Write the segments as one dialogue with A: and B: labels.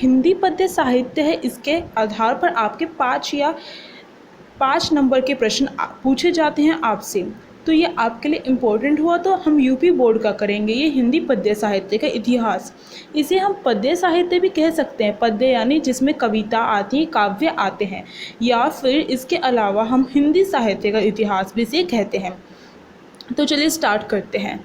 A: हिंदी पद्य साहित्य है, इसके आधार पर आपके 5 नंबर के प्रश्न पूछे जाते हैं आपसे। तो ये आपके लिए इम्पोर्टेंट हुआ, तो हम यूपी बोर्ड का करेंगे ये हिंदी पद्य साहित्य का इतिहास। इसे हम पद्य साहित्य भी कह सकते हैं। पद्य यानी जिसमें कविता आती है, काव्य आते हैं, या फिर इसके अलावा हम हिंदी साहित्य का इतिहास भी इसे कहते हैं। तो चलिए स्टार्ट करते हैं।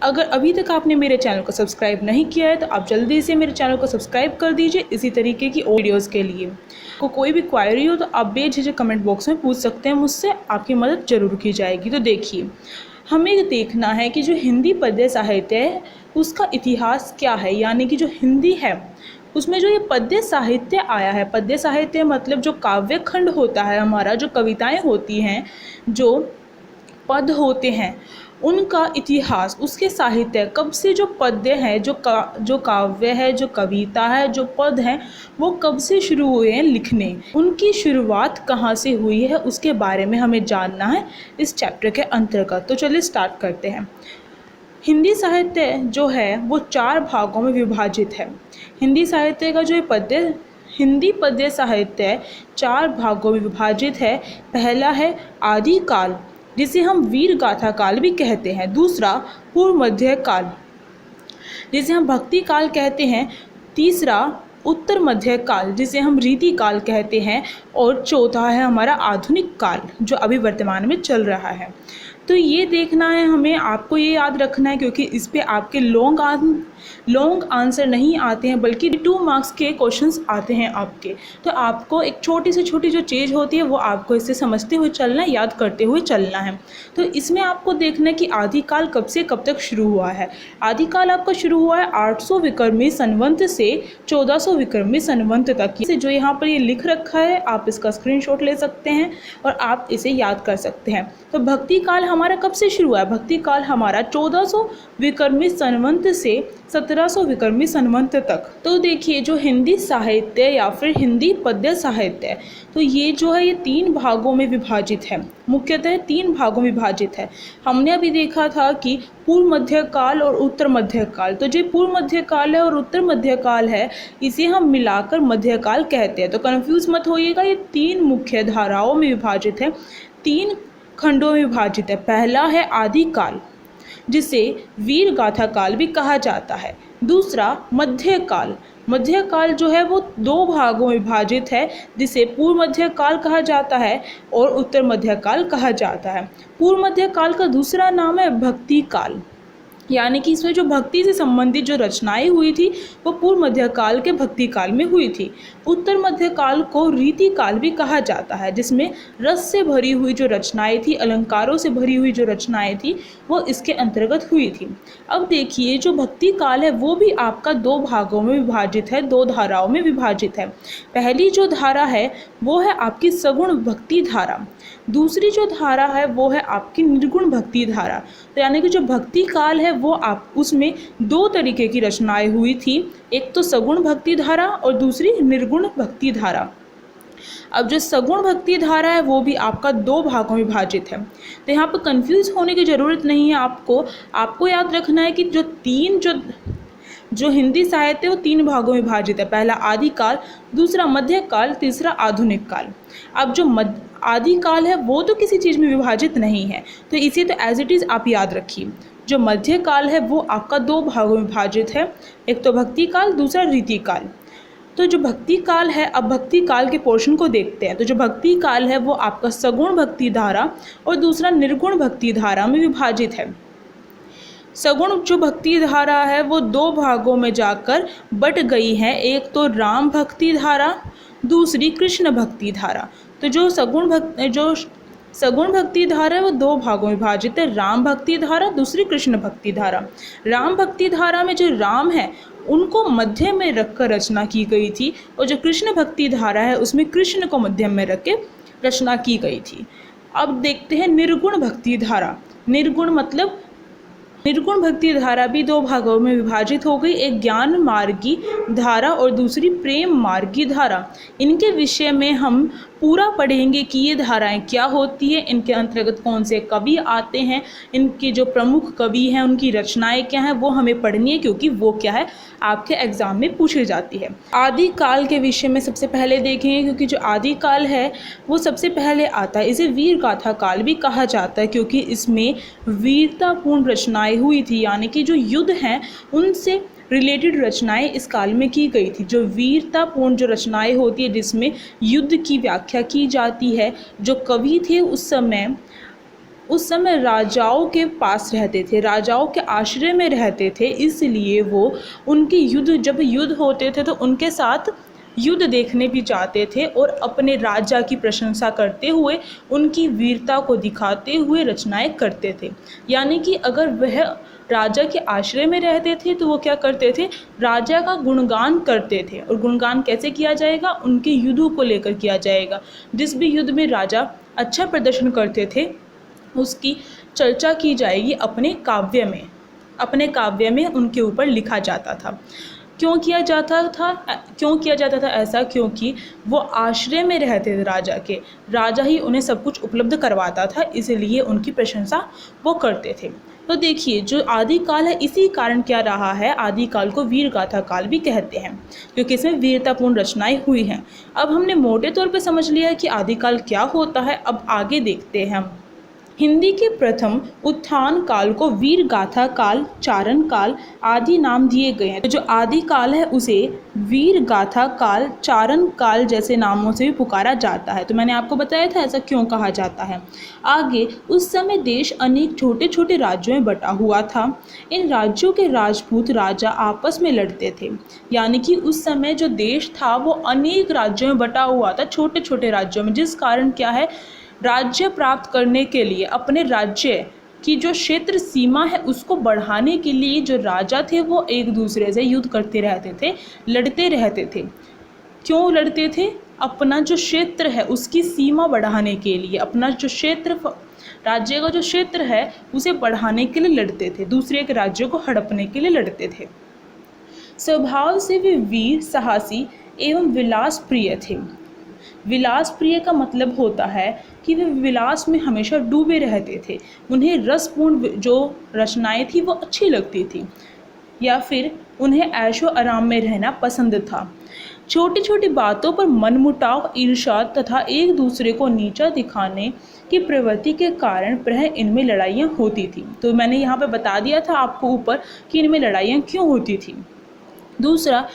A: अगर अभी तक आपने मेरे चैनल को सब्सक्राइब नहीं किया है तो आप जल्दी से मेरे चैनल को सब्सक्राइब कर दीजिए इसी तरीके की वीडियोस के लिए। को कोई भी क्वायरी हो तो आप बेझिझक कमेंट बॉक्स में पूछ सकते हैं मुझसे, आपकी मदद जरूर की जाएगी। तो देखिए, हमें देखना है कि जो हिंदी पद्य साहित्य है उसका इतिहास क्या है, यानी कि जो हिंदी है उसमें जो ये पद्य साहित्य आया है। पद्य साहित्य मतलब जो काव्य खंड होता है हमारा, जो कविताएँ होती हैं, जो पद होते हैं, उनका इतिहास, उसके साहित्य, कब से जो पद्य है, जो काव्य है, जो कविता है, जो पद हैं, वो कब से शुरू हुए हैं लिखने, उनकी शुरुआत कहाँ से हुई है, उसके बारे में हमें जानना है इस चैप्टर के अंतर्गत। तो चलिए स्टार्ट करते हैं। हिंदी साहित्य जो है वो 4 भागों में विभाजित है। हिंदी साहित्य का जो हिंदी पद्य साहित्य 4 भागों में विभाजित है। पहला है आदिकाल, जिसे हम वीर गाथा काल भी कहते हैं। दूसरा पूर्व मध्य काल, जिसे हम भक्ति काल कहते हैं। तीसरा उत्तर मध्य काल, जिसे हम रीति काल कहते हैं। और चौथा है हमारा आधुनिक काल, जो अभी वर्तमान में चल रहा है। तो ये देखना है हमें, आपको ये याद रखना है, क्योंकि इस पे आपके लॉन्ग आंसर नहीं आते हैं, बल्कि 2 मार्क्स के क्वेश्चंस आते हैं आपके। तो आपको एक छोटी से छोटी जो चीज़ होती है वो आपको इससे समझते हुए चलना है, याद करते हुए चलना है। तो इसमें आपको देखना है कि आदिकाल कब से कब तक शुरू हुआ है। आदिकाल आपका शुरू हुआ है 800 विक्रमी संवत से 1400 विक्रमी संवत तक। जो यहाँ पर ये लिख रखा है, आप इसका स्क्रीनशॉट ले सकते हैं और आप इसे याद कर सकते हैं। तो भक्ति काल हमारा कब से शुरू हुआ है? भक्ति काल हमारा 1400 विक्रमी संवत से 1700 विक्रमी संवत तक। तो देखिए, जो हिंदी साहित्य या फिर हिंदी पद्य साहित्य, तो ये जो है ये 3 भागों में विभाजित है। मुख्यतः 3 भागों में विभाजित है। हमने अभी देखा था कि पूर्व मध्य काल और उत्तर मध्य काल। तो जो पूर्व मध्य काल है और उत्तर मध्य काल है, इसे हम मिलाकर मध्यकाल कहते हैं। तो कन्फ्यूज मत होइएगा, ये 3 मुख्य धाराओं में विभाजित है, 3 खंडों में विभाजित है। पहला है आदिकाल, जिसे वीर गाथा काल भी कहा जाता है। दूसरा मध्यकाल, मध्यकाल जो है वो 2 भागों में विभाजित है, जिसे पूर्व मध्यकाल कहा जाता है और उत्तर मध्यकाल कहा जाता है। पूर्व मध्यकाल का दूसरा नाम है भक्ति काल, यानी कि इसमें जो भक्ति से संबंधित जो रचनाएं हुई थी वो पूर्व मध्यकाल के भक्ति काल में हुई थी। उत्तर मध्यकाल को रीति काल भी कहा जाता है, जिसमें रस से भरी हुई जो रचनाएं थी, अलंकारों से भरी हुई जो रचनाएं थी, वो इसके अंतर्गत हुई थी। अब देखिए, जो भक्ति काल है वो भी आपका 2 भागों में विभाजित है, 2 धाराओं में विभाजित है। पहली जो धारा है वो है आपकी सगुण भक्ति धारा, दूसरी जो धारा है वो है आपकी निर्गुण भक्ति धारा। तो यानी कि जो भक्ति काल है वो आप उसमें 2 तरीके की रचनाएं हुई थी, एक तो सगुण भक्ति धारा और दूसरी निर्गुण भक्ति धारा। अब जो सगुण भक्ति धारा है वो भी आपका 2 भागों में विभाजित है। तो यहाँ पर कंफ्यूज होने की ज़रूरत नहीं है। आपको याद रखना है कि जो हिंदी साहित्य वो 3 भागों में विभाजित है। पहला आदिकाल, दूसरा मध्यकाल, तीसरा आधुनिक काल। अब जो आदिकाल है वो तो किसी चीज़ में विभाजित नहीं है, तो इसे तो एज इट इज़ आप याद रखिए। जो मध्यकाल है वो आपका 2 भागों में विभाजित है, एक तो भक्ति काल, दूसरा रीति काल। तो जो भक्ति काल है, अब भक्ति काल के पोर्शन को देखते हैं। तो जो भक्ति काल है वो आपका सगुण भक्ति धारा और दूसरा निर्गुण भक्ति धारा में विभाजित है। सगुण जो भक्ति धारा है वो 2 भागों में जाकर बट गई है, एक तो राम भक्ति धारा, दूसरी कृष्ण भक्ति धारा। तो जो सगुण भक्ति धारा है वो 2 भागों में विभाजित है, राम भक्ति धारा, दूसरी कृष्ण भक्ति धारा। राम भक्ति धारा में जो राम है उनको मध्य में रखकर रचना की गई थी, और जो कृष्ण भक्ति धारा है उसमें कृष्ण को मध्य में रख के रचना की गई थी। अब देखते हैं निर्गुण भक्ति धारा। निर्गुण मतलब निर्गुण भक्ति धारा भी दो भागों में विभाजित हो गई, एक ज्ञान मार्गी धारा और दूसरी प्रेम मार्गी धारा। इनके विषय में हम पूरा पढ़ेंगे कि ये धाराएं क्या होती है, इनके अंतर्गत कौन से कवि आते हैं, इनके जो प्रमुख कवि हैं उनकी रचनाएं क्या हैं वो हमें पढ़नी है, क्योंकि वो क्या है आपके एग्जाम में पूछी जाती है। आदि काल के विषय में सबसे पहले देखेंगे, क्योंकि जो आदि काल है वो सबसे पहले आता है। इसे वीर गाथा काल भी कहा जाता है, क्योंकि इसमें वीरतापूर्ण रचनाएं हुई थी, यानी कि जो युद्ध हैं उनसे रिलेटेड रचनाएं इस काल में की गई थी। जो वीरतापूर्ण जो रचनाएं होती है जिसमें युद्ध की व्याख्या की जाती है, जो कवि थे उस समय राजाओं के पास रहते थे, राजाओं के आश्रय में रहते थे, इसलिए वो उनके जब युद्ध होते थे तो उनके साथ युद्ध देखने भी जाते थे और अपने राजा की प्रशंसा करते हुए उनकी वीरता को दिखाते हुए रचनाएं करते थे। यानी कि अगर वह राजा के आश्रय में रहते थे तो वो क्या करते थे, राजा का गुणगान करते थे। और गुणगान कैसे किया जाएगा, उनके युद्धों को लेकर किया जाएगा। जिस भी युद्ध में राजा अच्छा प्रदर्शन करते थे उसकी चर्चा की जाएगी अपने काव्य में उनके ऊपर लिखा जाता था। क्यों किया जाता था ऐसा, क्योंकि वो आश्रय में रहते थे राजा ही उन्हें सब कुछ उपलब्ध करवाता था, इसलिए उनकी प्रशंसा वो करते थे। तो देखिए जो आदिकाल है इसी कारण क्या रहा है, आदिकाल को वीर गाथा काल भी कहते हैं, क्योंकि इसमें वीरतापूर्ण रचनाएं हुई हैं। अब हमने मोटे तौर पे समझ लिया है कि आदिकाल क्या होता है। अब आगे देखते हैं हम। हिंदी के प्रथम उत्थान काल को वीर गाथा काल, चारण काल आदि नाम दिए गए हैं। तो जो आदि काल है उसे वीर गाथा काल, चारण काल जैसे नामों से भी पुकारा जाता है। तो मैंने आपको बताया था ऐसा क्यों कहा जाता है। आगे उस समय देश अनेक छोटे छोटे राज्यों में बटा हुआ था। इन राज्यों के राजपूत राजा आपस में लड़ते थे, यानी कि उस समय जो देश था वो अनेक राज्यों में बटा हुआ था, छोटे छोटे राज्यों में, जिस कारण क्या है राज्य प्राप्त करने के लिए अपने राज्य की जो क्षेत्र सीमा है उसको बढ़ाने के लिए जो राजा थे वो एक दूसरे से युद्ध करते रहते थे, लड़ते रहते थे। क्यों लड़ते थे, अपना जो क्षेत्र है उसकी सीमा बढ़ाने के लिए, अपना जो क्षेत्र राज्य का जो क्षेत्र है उसे बढ़ाने के लिए लड़ते थे, दूसरे के राज्यों को हड़पने के लिए लड़ते थे। स्वभाव से वे वीर, साहसी एवं विलास प्रिय थे। विलास प्रिय का मतलब होता है कि वे विलास में हमेशा डूबे रहते थे, उन्हें रसपूर्ण जो रचनाएं थी वो अच्छी लगती थी, या फिर उन्हें ऐशो आराम में रहना पसंद था। छोटी छोटी बातों पर मनमुटाव, ईर्ष्या तथा एक दूसरे को नीचा दिखाने की प्रवृत्ति के कारण प्राय इनमें लड़ाइयाँ होती थी। तो मैंने यहाँ पे बता दिया था आपको ऊपर कि इनमें लड़ाइयाँ क्यों होती थी। दूसरा,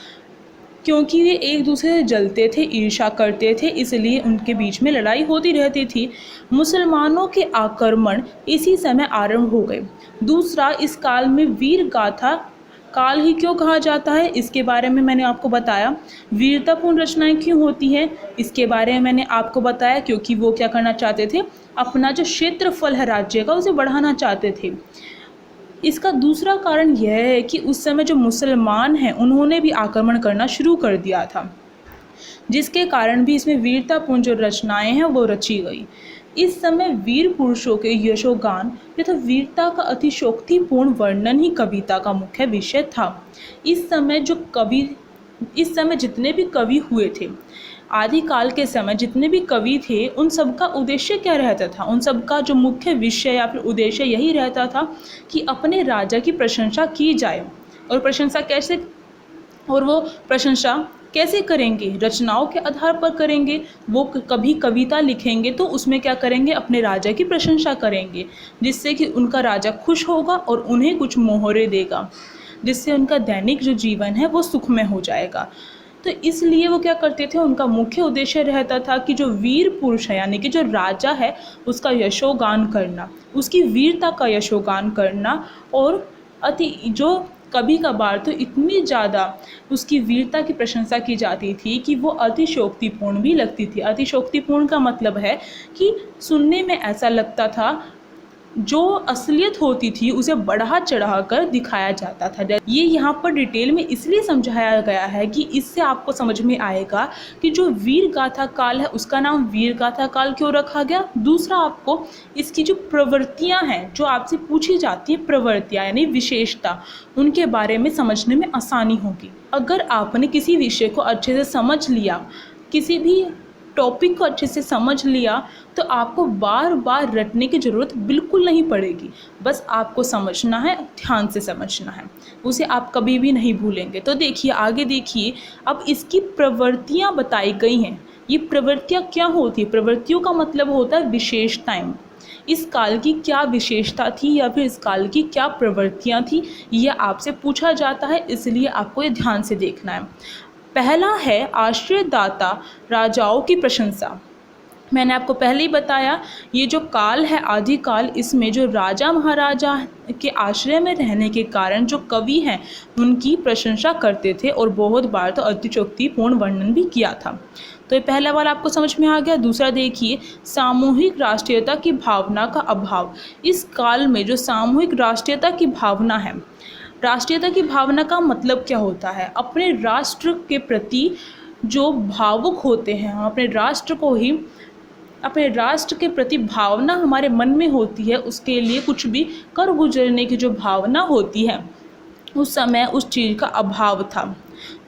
A: क्योंकि वे एक दूसरे से जलते थे, ईर्ष्या करते थे, इसलिए उनके बीच में लड़ाई होती रहती थी। मुसलमानों के आक्रमण इसी समय आरंभ हो गए। दूसरा, इस काल में वीर गाथा काल ही क्यों कहा जाता है, इसके बारे में मैंने आपको बताया। वीरतापूर्ण रचनाएं क्यों होती हैं, इसके बारे में मैंने आपको बताया, क्योंकि वो क्या करना चाहते थे, अपना जो क्षेत्रफल है राज्य का उसे बढ़ाना चाहते थे। इसका दूसरा कारण यह है कि उस समय जो मुसलमान हैं उन्होंने भी आक्रमण करना शुरू कर दिया था, जिसके कारण भी इसमें वीरतापूर्ण जो रचनाएं हैं वो रची गई। इस समय वीर पुरुषों के यशोगान तथा वीरता का अतिशोक्तिपूर्ण वर्णन ही कविता का मुख्य विषय था। इस समय जितने भी कवि हुए थे, आदिकाल के समय जितने भी कवि थे, उन सबका उद्देश्य क्या रहता था, उन सबका जो मुख्य विषय या फिर उद्देश्य यही रहता था कि अपने राजा की प्रशंसा की जाए। और वो प्रशंसा कैसे करेंगे, रचनाओं के आधार पर करेंगे। वो कभी कविता लिखेंगे तो उसमें क्या करेंगे, अपने राजा की प्रशंसा करेंगे, जिससे कि उनका राजा खुश होगा और उन्हें कुछ मोहरे देगा, जिससे उनका दैनिक जो जीवन है वो सुखमय हो जाएगा। तो इसलिए वो क्या करते थे, उनका मुख्य उद्देश्य रहता था कि जो वीर पुरुष है यानी कि जो राजा है उसका यशोगान करना, उसकी वीरता का यशोगान करना, और जो कभी कभार तो इतनी ज़्यादा उसकी वीरता की प्रशंसा की जाती थी कि वो अतिशोक्तिपूर्ण भी लगती थी। अतिशोक्तिपूर्ण का मतलब है कि सुनने में ऐसा लगता था जो असलियत होती थी उसे बढ़ा चढ़ा कर दिखाया जाता था। ये यहाँ पर डिटेल में इसलिए समझाया गया है कि इससे आपको समझ में आएगा कि जो वीर गाथा काल है उसका नाम वीर गाथा काल क्यों रखा गया। दूसरा, आपको इसकी जो प्रवृत्तियाँ हैं जो आपसे पूछी जाती हैं, प्रवृत्तियाँ यानी विशेषता, उनके बारे में समझने में आसानी होगी। अगर आपने किसी विषय को अच्छे से समझ लिया, किसी भी टॉपिक को अच्छे से समझ लिया, तो आपको बार बार रटने की ज़रूरत बिल्कुल नहीं पड़ेगी। बस आपको समझना है, ध्यान से समझना है, उसे आप कभी भी नहीं भूलेंगे। तो देखिए, आगे देखिए, अब इसकी प्रवृत्तियाँ बताई गई हैं। ये प्रवृत्तियाँ क्या होती है? प्रवृत्तियों का मतलब होता है विशेषताएँ। इस काल की क्या विशेषता थी या फिर इस काल की क्या प्रवृत्तियाँ थी, यह आपसे पूछा जाता है, इसलिए आपको ये ध्यान से देखना है। पहला है आश्रयदाता राजाओं की प्रशंसा। मैंने आपको पहले ही बताया, ये जो काल है आदिकाल, इसमें जो राजा महाराजा के आश्रय में रहने के कारण जो कवि हैं उनकी प्रशंसा करते थे और बहुत बार तो अतिशयोक्तिपूर्ण वर्णन भी किया था। तो ये पहला वाला आपको समझ में आ गया। दूसरा देखिए, सामूहिक राष्ट्रीयता की भावना का अभाव। इस काल में जो सामूहिक राष्ट्रीयता की भावना है, राष्ट्रीयता की भावना का मतलब क्या होता है? अपने राष्ट्र के प्रति जो भावुक होते हैं, हम अपने राष्ट्र के प्रति भावना हमारे मन में होती है, उसके लिए कुछ भी कर गुजरने की जो भावना होती है, उस समय उस चीज़ का अभाव था।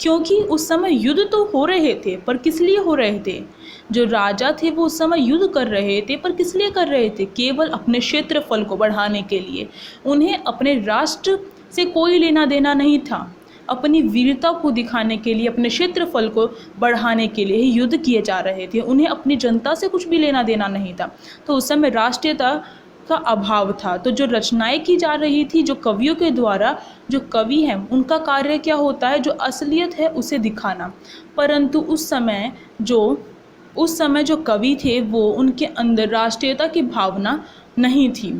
A: क्योंकि उस समय युद्ध तो हो रहे थे, पर किस लिए हो रहे थे? जो राजा थे वो उस समय युद्ध कर रहे थे, पर किस लिए कर रहे थे? केवल अपने क्षेत्रफल को बढ़ाने के लिए। उन्हें अपने राष्ट्र से कोई लेना देना नहीं था। अपनी वीरता को दिखाने के लिए, अपने क्षेत्रफल को बढ़ाने के लिए ही युद्ध किए जा रहे थे। उन्हें अपनी जनता से कुछ भी लेना देना नहीं था। तो उस समय राष्ट्रीयता का अभाव था। तो जो रचनाएं की जा रही थी, जो कवियों के द्वारा, जो कवि हैं उनका कार्य क्या होता है? जो असलियत है उसे दिखाना। परंतु उस समय जो कवि थे वो, उनके अंदर राष्ट्रीयता की भावना नहीं थी।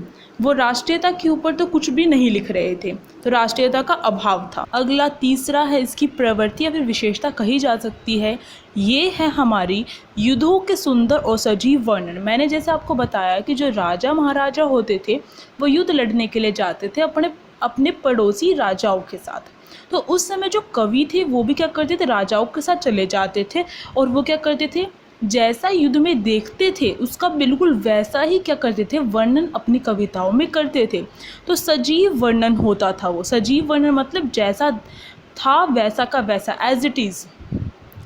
A: वो राष्ट्रीयता के ऊपर तो कुछ भी नहीं लिख रहे थे, तो राष्ट्रीयता का अभाव था। अगला तीसरा है, इसकी प्रवृत्ति या फिर विशेषता कही जा सकती है, ये है हमारी युद्धों के सुंदर और सजीव वर्णन। मैंने जैसे आपको बताया कि जो राजा महाराजा होते थे वो युद्ध लड़ने के लिए जाते थे अपने पड़ोसी राजाओं के साथ। तो उस समय जो कवि थे वो भी क्या करते थे? राजाओं के साथ चले जाते थे और वो क्या करते थे? जैसा युद्ध में देखते थे उसका बिल्कुल वैसा ही क्या करते थे? वर्णन अपनी कविताओं में करते थे। तो सजीव वर्णन होता था वो। सजीव वर्णन मतलब जैसा था वैसा का वैसा, एज इट इज़,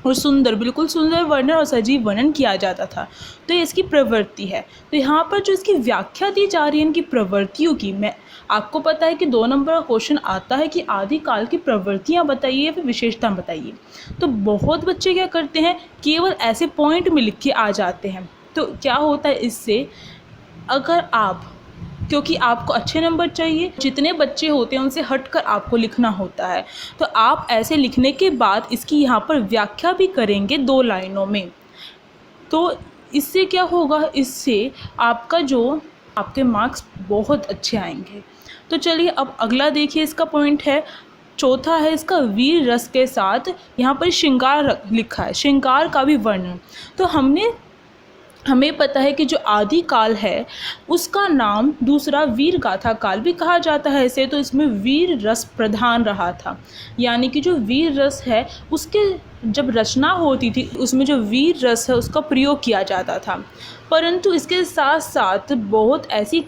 A: और सुंदर, बिल्कुल सुंदर वर्णन और सजीव वर्णन किया जाता था। तो ये इसकी प्रवृत्ति है। तो यहाँ पर जो इसकी व्याख्या दी जा रही है इनकी प्रवृत्तियों की, मैं आपको पता है कि 2 नंबर का क्वेश्चन आता है कि आदिकाल की प्रवृत्तियाँ बताइए या फिर विशेषता बताइए। तो बहुत बच्चे क्या करते हैं, केवल ऐसे पॉइंट में लिख के आ जाते हैं। तो क्या होता है इससे, अगर आप, क्योंकि आपको अच्छे नंबर चाहिए, जितने बच्चे होते हैं उनसे हटकर आपको लिखना होता है, तो आप ऐसे लिखने के बाद इसकी यहाँ पर व्याख्या भी करेंगे 2 लाइनों में। तो इससे क्या होगा, इससे आपके मार्क्स बहुत अच्छे आएंगे। तो चलिए अब अगला देखिए, इसका पॉइंट है, चौथा है इसका वीर रस के साथ, यहाँ पर श्रृंगार लिखा है, श्रृंगार का भी वर्णन। तो हमें पता है कि जो आदिकाल है उसका नाम दूसरा वीर गाथा काल भी कहा जाता है इसे। तो इसमें वीर रस प्रधान रहा था, यानी कि जो वीर रस है उसके जब रचना होती थी उसमें जो वीर रस है उसका प्रयोग किया जाता था। परंतु इसके साथ साथ बहुत ऐसी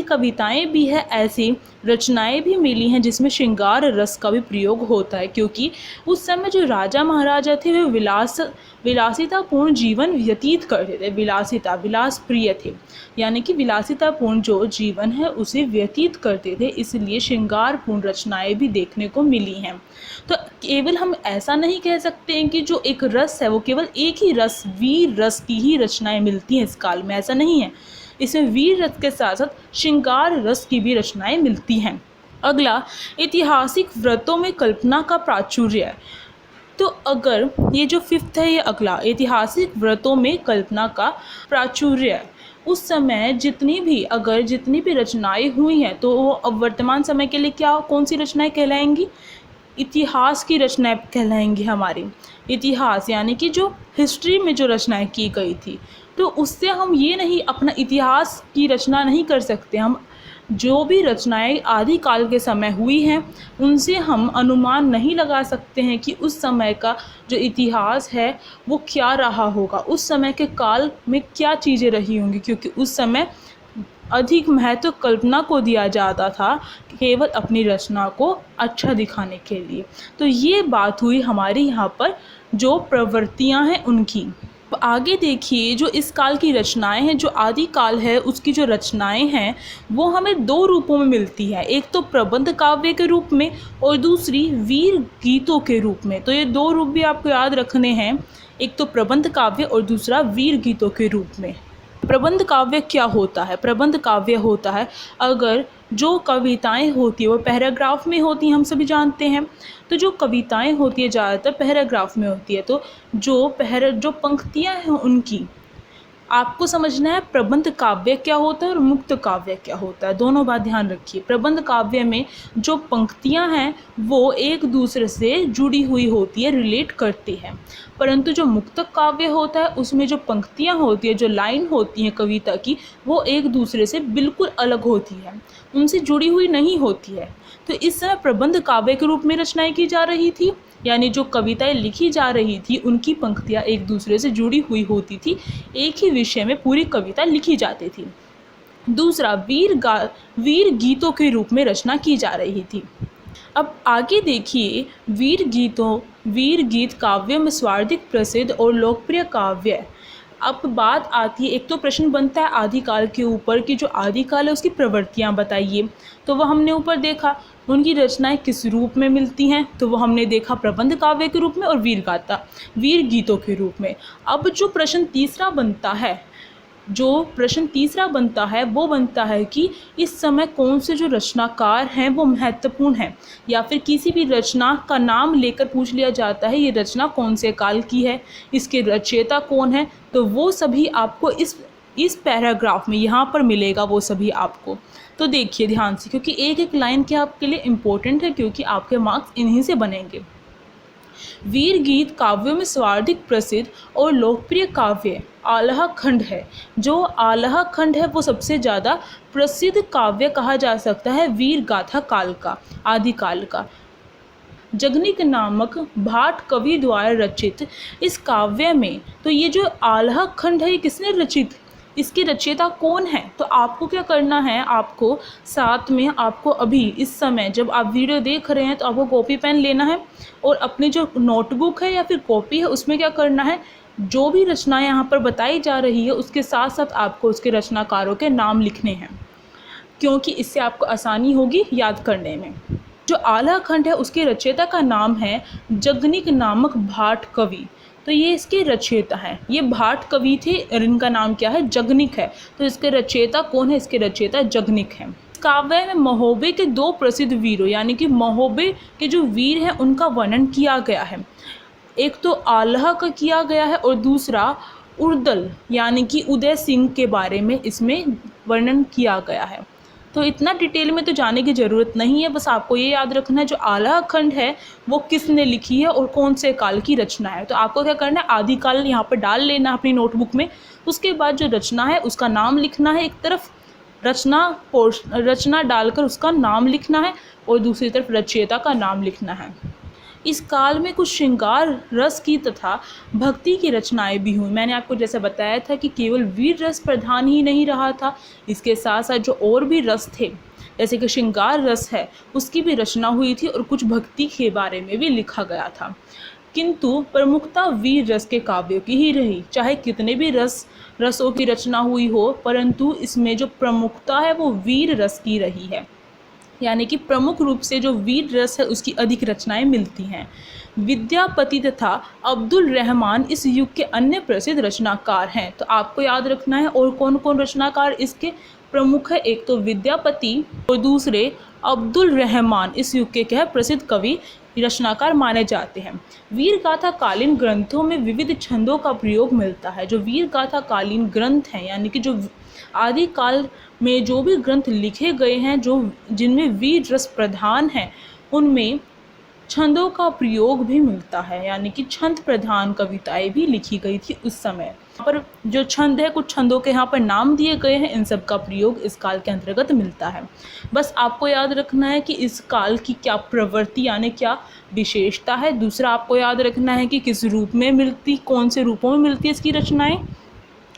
A: कविताएं भी है, ऐसी रचनाएं भी मिली हैं जिसमें श्रृंगार रस का भी प्रयोग होता है। क्योंकि उस समय जो राजा महाराजा थे वे विलासितापूर्ण जीवन व्यतीत करते थे। विलास प्रिय थे, यानी कि विलासितापूर्ण जो जीवन है उसे व्यतीत करते थे, इसलिए श्रृंगारपूर्ण रचनाएं भी देखने को मिली हैं। तो केवल हम ऐसा नहीं कह सकते हैं कि जो एक रस है वो केवल एक ही रस, वीर रस की ही रचनाएं मिलती हैं इस काल में, ऐसा नहीं है। इसमें वीर रस के साथ साथ श्रृंगार रस की भी रचनाएं मिलती हैं। अगला, ऐतिहासिक व्रतों में कल्पना का प्राचुर्य। तो अगर ये जो 5th है, ये अगला, ऐतिहासिक व्रतों में कल्पना का प्राचुर्य। उस समय जितनी भी रचनाएं हुई हैं तो वो अब वर्तमान समय के लिए कौन सी रचनाएं कहलाएंगी? इतिहास की रचनाएं कहलाएंगी हमारी। इतिहास यानी कि जो हिस्ट्री में जो रचनाएं की गई थी तो उससे हम ये नहीं अपना इतिहास की रचना नहीं कर सकते। हम जो भी रचनाएं आदिकाल के समय हुई हैं उनसे हम अनुमान नहीं लगा सकते हैं कि उस समय का जो इतिहास है वो क्या रहा होगा, उस समय के काल में क्या चीज़ें रही होंगी, क्योंकि उस समय अधिक महत्व कल्पना को दिया जाता था, केवल अपनी रचना को अच्छा दिखाने के लिए। तो ये बात हुई हमारी यहाँ पर जो प्रवृत्तियाँ हैं उनकी। अब आगे देखिए, जो इस काल की रचनाएं हैं, जो आदि काल है उसकी जो रचनाएं हैं वो हमें दो रूपों में मिलती है, एक तो प्रबंध काव्य के रूप में और दूसरी वीर गीतों के रूप में। तो ये दो रूप भी आपको याद रखने हैं, एक तो प्रबंध काव्य और दूसरा वीर गीतों के रूप में। प्रबंध काव्य क्या होता है? प्रबंध काव्य होता है अगर जो कविताएं होती है वो पैराग्राफ में होती हैं, हम सभी जानते हैं। तो जो कविताएं होती है ज़्यादातर पैराग्राफ में होती है। तो जो पंक्तियां हैं उनकी आपको समझना है प्रबंध काव्य क्या होता है और मुक्त काव्य क्या होता है, दोनों बात ध्यान रखिए। प्रबंध काव्य में जो पंक्तियां हैं वो एक दूसरे से जुड़ी हुई होती है, रिलेट करती है, परंतु जो मुक्त काव्य होता है उसमें जो पंक्तियां होती है, जो लाइन होती हैं कविता की, वो एक दूसरे से बिल्कुल अलग होती है, उनसे जुड़ी हुई नहीं होती है। तो इस समय प्रबंध काव्य के रूप में रचनाएं की जा रही थी, यानी जो कविताएं लिखी जा रही थी उनकी पंक्तियां एक दूसरे से जुड़ी हुई होती थी, एक ही विषय में पूरी कविता लिखी जाती थी। दूसरा वीर गीतों के रूप में रचना की जा रही थी। अब आगे देखिए, वीर गीत काव्य में सर्वाधिक प्रसिद्ध और लोकप्रिय काव्य। अब बात आती है, एक तो प्रश्न बनता है आदिकाल के ऊपर कि जो आदिकाल है उसकी प्रवृत्तियाँ बताइए। तो वह हमने ऊपर देखा, उनकी रचनाएं किस रूप में मिलती हैं, तो वो हमने देखा प्रबंध काव्य के रूप में और वीर गीतों के रूप में। अब जो प्रश्न तीसरा बनता है वो बनता है कि इस समय कौन से जो रचनाकार हैं वो महत्वपूर्ण हैं, या फिर किसी भी रचना का नाम लेकर पूछ लिया जाता है ये रचना कौन से काल की है, इसके रचयिता कौन है। तो वो सभी आपको इस पैराग्राफ में यहाँ पर मिलेगा, वो सभी आपको। तो देखिए ध्यान से, क्योंकि एक एक लाइन क्या आपके लिए इम्पोर्टेंट है, क्योंकि आपके मार्क्स इन्हीं से बनेंगे। वीर गीत काव्यों में सर्वाधिक प्रसिद्ध और लोकप्रिय काव्य आल्हा खंड है। जो आल्हा खंड है वो सबसे ज़्यादा प्रसिद्ध काव्य कहा जा सकता है वीर गाथा काल का, आदिकाल का। जगनिक नामक भाट कवि द्वारा रचित इस काव्य में, तो ये जो आल्हा खंड है ये किसने रचित, इसके रचयिता कौन है? तो आपको क्या करना है, आपको साथ में आपको अभी इस समय जब आप वीडियो देख रहे हैं तो आपको कॉपी पेन लेना है और अपनी जो नोटबुक है या फिर कॉपी है उसमें क्या करना है, जो भी रचनाएं यहाँ पर बताई जा रही है उसके साथ साथ आपको उसके रचनाकारों के नाम लिखने हैं, क्योंकि इससे आपको आसानी होगी याद करने में। जो आल्हा खंड है उसके रचयिता का नाम है जगनिक नामक भाट कवि। तो ये इसके रचयिता हैं, ये भाट कवि थे और इनका नाम क्या है, जगनिक है। तो इसके रचयिता कौन है, इसके रचयिता जगनिक हैं। काव्य में महोबे के दो प्रसिद्ध वीरों, यानी कि महोबे के जो वीर हैं उनका वर्णन किया गया है। एक तो आल्हा का किया गया है और दूसरा उर्दल यानी कि उदय सिंह के बारे में इसमें वर्णन किया गया है। तो इतना डिटेल में तो जाने की ज़रूरत नहीं है, बस आपको ये याद रखना है जो आल्हा खंड है वो किसने लिखी है और कौन से काल की रचना है। तो आपको क्या करना है, आदिकाल यहाँ पर डाल लेना अपनी नोटबुक में, उसके बाद जो रचना है उसका नाम लिखना है, एक तरफ रचना डालकर उसका नाम लिखना है और दूसरी तरफ रचयिता का नाम लिखना है। इस काल में कुछ श्रृंगार रस की तथा भक्ति की रचनाएं भी हुई। मैंने आपको जैसे बताया था कि केवल वीर रस प्रधान ही नहीं रहा था, इसके साथ साथ जो और भी रस थे जैसे कि श्रृंगार रस है उसकी भी रचना हुई थी और कुछ भक्ति के बारे में भी लिखा गया था। किंतु प्रमुखता वीर रस के काव्यों की ही रही, चाहे कितने भी रसों की रचना हुई हो, परंतु इसमें जो प्रमुखता है वो वीर रस की रही है, यानी कि प्रमुख रूप से जो वीर रस है उसकी अधिक रचनाएं मिलती हैं। विद्यापति तथा अब्दुल रहमान इस युग के अन्य प्रसिद्ध रचनाकार हैं। तो आपको याद रखना है और कौन कौन रचनाकार इसके प्रमुख है, एक तो विद्यापति और दूसरे अब्दुल रहमान इस युग के क्या है प्रसिद्ध कवि रचनाकार माने जाते हैं। वीर गाथा कालीन ग्रंथों में विविध छंदों का प्रयोग मिलता है। जो वीर गाथा कालीन ग्रंथ हैं, यानी कि जो आदिकाल में जो भी ग्रंथ लिखे गए हैं जो जिनमें वीर रस प्रधान हैं, उनमें छंदों का प्रयोग भी मिलता है, यानी कि छंद प्रधान कविताएं भी लिखी गई थी उस समय। यहाँ पर जो छंद है, कुछ छंदों के यहाँ पर नाम दिए गए हैं, इन सब का प्रयोग इस काल के अंतर्गत मिलता है। बस आपको याद रखना है कि इस काल की क्या प्रवृत्ति यानी क्या विशेषता है। दूसरा आपको याद रखना है कि किस रूप में मिलती, कौन से रूपों में मिलती है इसकी रचनाएं,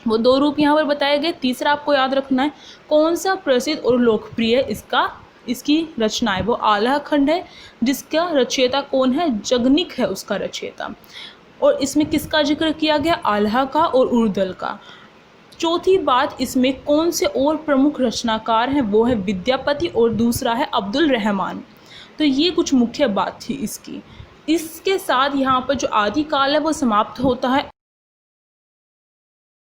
A: वो 2 रूप यहाँ पर बताए गए। तीसरा आपको याद रखना है कौन सा प्रसिद्ध और लोकप्रिय इसकी रचनाएं, वो आल्हा खंड है जिसका रचयिता कौन है, जगनिक है उसका रचयिता। और इसमें किसका जिक्र किया गया, आल्हा का और उर्दल का। चौथी बात, इसमें कौन से और प्रमुख रचनाकार हैं, वो है विद्यापति और दूसरा है अब्दुल रहमान। तो ये कुछ मुख्य बात थी इसकी। इसके साथ यहाँ पर जो आदिकाल है वो समाप्त होता है।